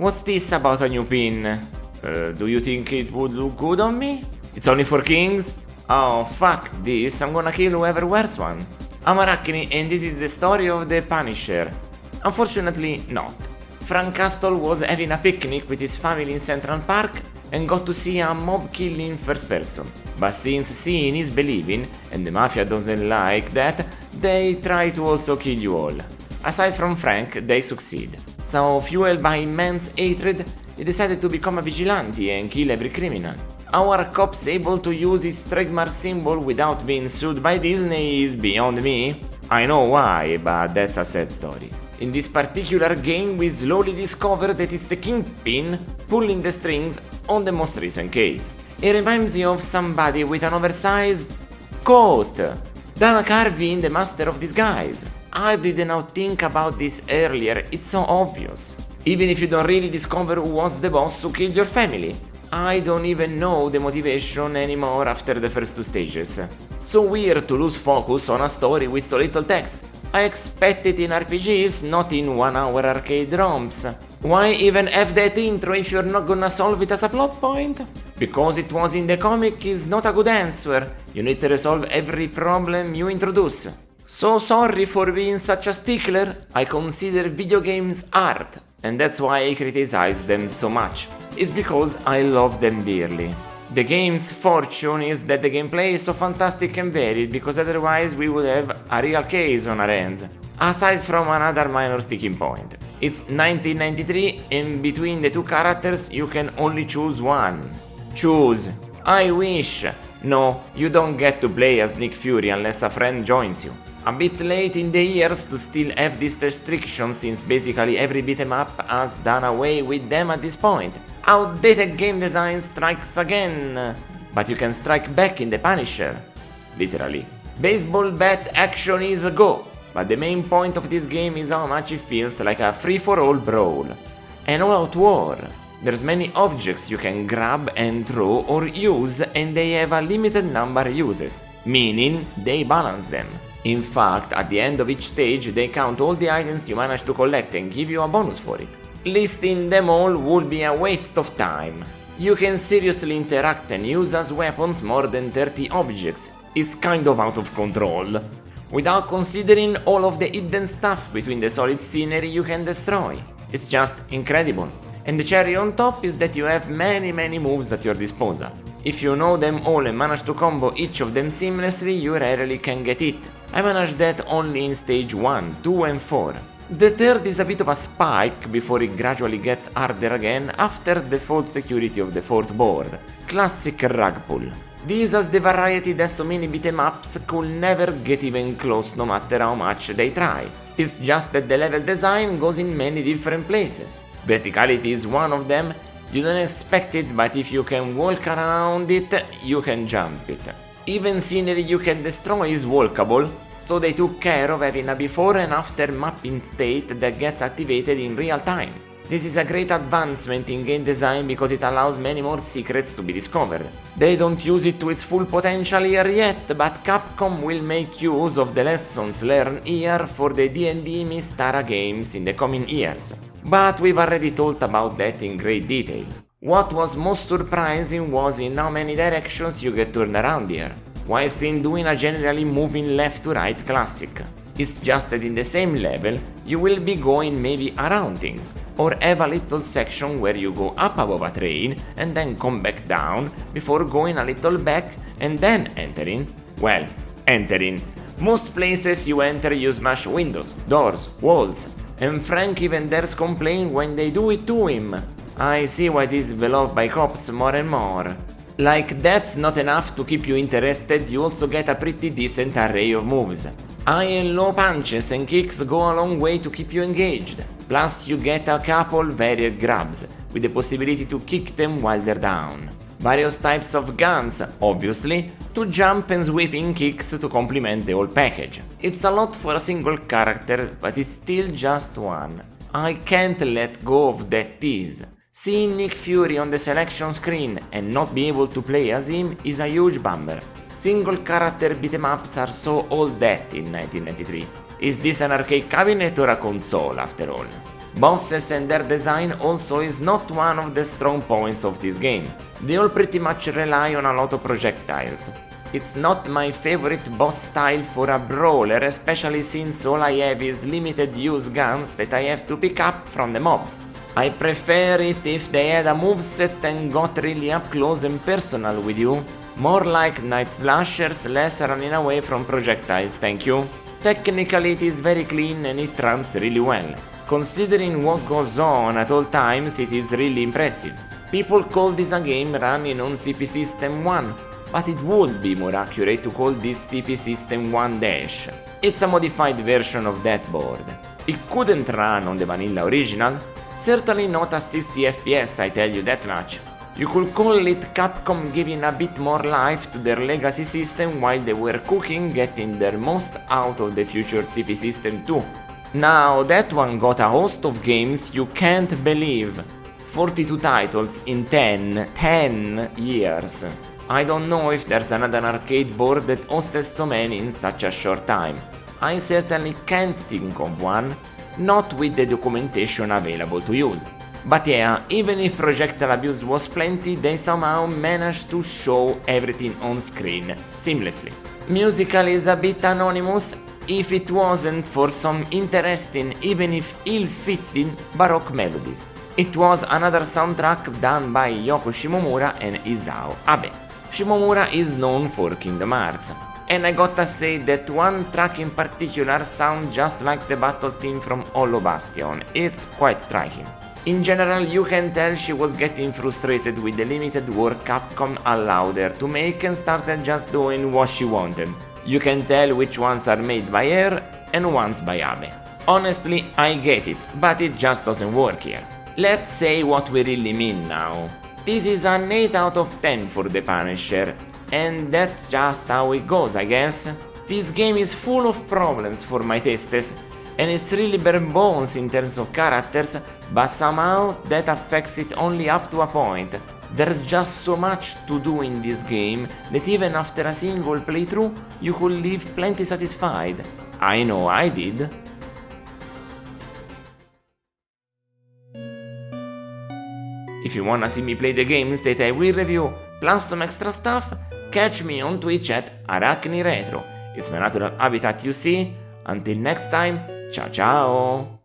What's this about a new pin? Do you think it would look good on me? It's only for kings? Oh, fuck this, I'm gonna kill whoever wears one. I'm Araknie and this is the story of the Punisher. Unfortunately, not. Frank Castle was having a picnic with his family in Central Park and got to see a mob killing first person. But since seeing is believing, and the mafia doesn't like that, they try to also kill you all. Aside from Frank, they succeed. So, fueled by immense hatred, he decided to become a vigilante and kill every criminal. Our cop's able to use his trademark symbol without being sued by Disney is beyond me. I know why, but that's a sad story. In this particular game, we slowly discover that it's the Kingpin pulling the strings on the most recent case. It reminds me of somebody with an oversized coat. Dana Carvey in The Master of Disguise. I did not think about this earlier, it's so obvious. Even if you don't really discover who was the boss who killed your family. I don't even know the motivation anymore after the first two stages. So weird to lose focus on a story with so little text. I expect it in RPGs, not in 1-hour arcade ROMs. Why even have that intro if you're not gonna solve it as a plot point? Because it was in the comic is not a good answer. You need to resolve every problem you introduce. So sorry for being such a stickler. I consider video games art, and that's why I criticize them so much. It's because I love them dearly. The game's fortune is that the gameplay is so fantastic and varied, because otherwise we would have a real case on our hands. Aside from another minor sticking point. It's 1993 and between the two characters you can only choose one. Choose. I wish. No, you don't get to play as Nick Fury unless a friend joins you. A bit late in the years to still have this restriction since basically every beat'em up has done away with them at this point. Outdated game design strikes again. But you can strike back in the Punisher. Literally. Baseball bat action is a go. But the main point of this game is how much it feels like a free-for-all brawl. An all-out war. There's many objects you can grab and throw or use, and they have a limited number of uses, meaning they balance them. In fact, at the end of each stage they count all the items you manage to collect and give you a bonus for it. Listing them all would be a waste of time. You can seriously interact and use as weapons more than 30 objects. It's kind of out of control. Without considering all of the hidden stuff between the solid scenery you can destroy. It's just incredible. And the cherry on top is that you have many moves at your disposal. If you know them all and manage to combo each of them seamlessly, you rarely can get hit. I managed that only in stage 1, 2 and 4. The third is a bit of a spike before it gradually gets harder again after the default security of the fourth board. Classic rug pull. This has the variety that so many beat'em ups could never get even close no matter how much they try. It's just that the level design goes in many different places. Verticality is one of them. You don't expect it, but if you can walk around it, you can jump it. Even scenery you can destroy is walkable, so they took care of having a before and after mapping state that gets activated in real time. This is a great advancement in game design because it allows many more secrets to be discovered. They don't use it to its full potential here yet, but Capcom will make use of the lessons learned here for the D&D Mystara games in the coming years. But we've already talked about that in great detail. What was most surprising was in how many directions you get turned around here, while still doing a generally moving left to right classic. It's just that in the same level, you will be going maybe around things, or have a little section where you go up above a train and then come back down before going a little back and then entering. Well, entering. Most places you enter you smash windows, doors, walls, and Frank even dares complain when they do it to him. I see why this is beloved by cops more and more. Like that's not enough to keep you interested, you also get a pretty decent array of moves. High and low punches and kicks go a long way to keep you engaged. Plus you get a couple varied grabs, with the possibility to kick them while they're down. Various types of guns, obviously, to jump and sweeping kicks to complement the whole package. It's a lot for a single character, but it's still just one. I can't let go of that tease. Seeing Nick Fury on the selection screen and not be able to play as him is a huge bummer. Single character beat'em ups are so all that in 1993. Is this an arcade cabinet or a console after all? Bosses and their design also is not one of the strong points of this game. They all pretty much rely on a lot of projectiles. It's not my favorite boss style for a brawler, especially since all I have is limited use guns that I have to pick up from the mobs. I prefer it if they had a moveset and got really up close and personal with you. More like Night Slashers, less running away from projectiles, thank you. Technically it is very clean and it runs really well. Considering what goes on at all times, it is really impressive. People call this a game running on CP System 1, but it would be more accurate to call this CP System 1-. It's a modified version of that board. It couldn't run on the vanilla original, certainly not at 60 FPS, I tell you that much. You could call it Capcom giving a bit more life to their legacy system while they were cooking, getting their most out of the future CP System 2. Now that one got a host of games you can't believe. 42 titles in 10 years. I don't know if there's another arcade board that hosted so many in such a short time. I certainly can't think of one, not with the documentation available to use. But yeah, even if projectile abuse was plenty, they somehow managed to show everything on screen seamlessly. Musical is a bit anonymous if it wasn't for some interesting, even if ill-fitting, baroque melodies. It was another soundtrack done by Yoko Shimomura and Isao Abe. Shimomura is known for Kingdom Hearts, and I gotta say that one track in particular sounds just like the battle theme from Hollow Bastion. It's quite striking. In general, you can tell she was getting frustrated with the limited work Capcom allowed her to make and started just doing what she wanted. You can tell which ones are made by her and ones by Abe. Honestly, I get it, but it just doesn't work here. Let's say what we really mean now. This is an 8 out of 10 for the Punisher, and that's just how it goes, I guess. This game is full of problems for my tastes, and it's really bare bones in terms of characters, but somehow that affects it only up to a point. There's just so much to do in this game that even after a single playthrough, you could leave plenty satisfied. I know I did. If you wanna see me play the games that I will review, plus some extra stuff, catch me on Twitch at Araknie Retro. It's my natural habitat, you see. Until next time, ciao ciao!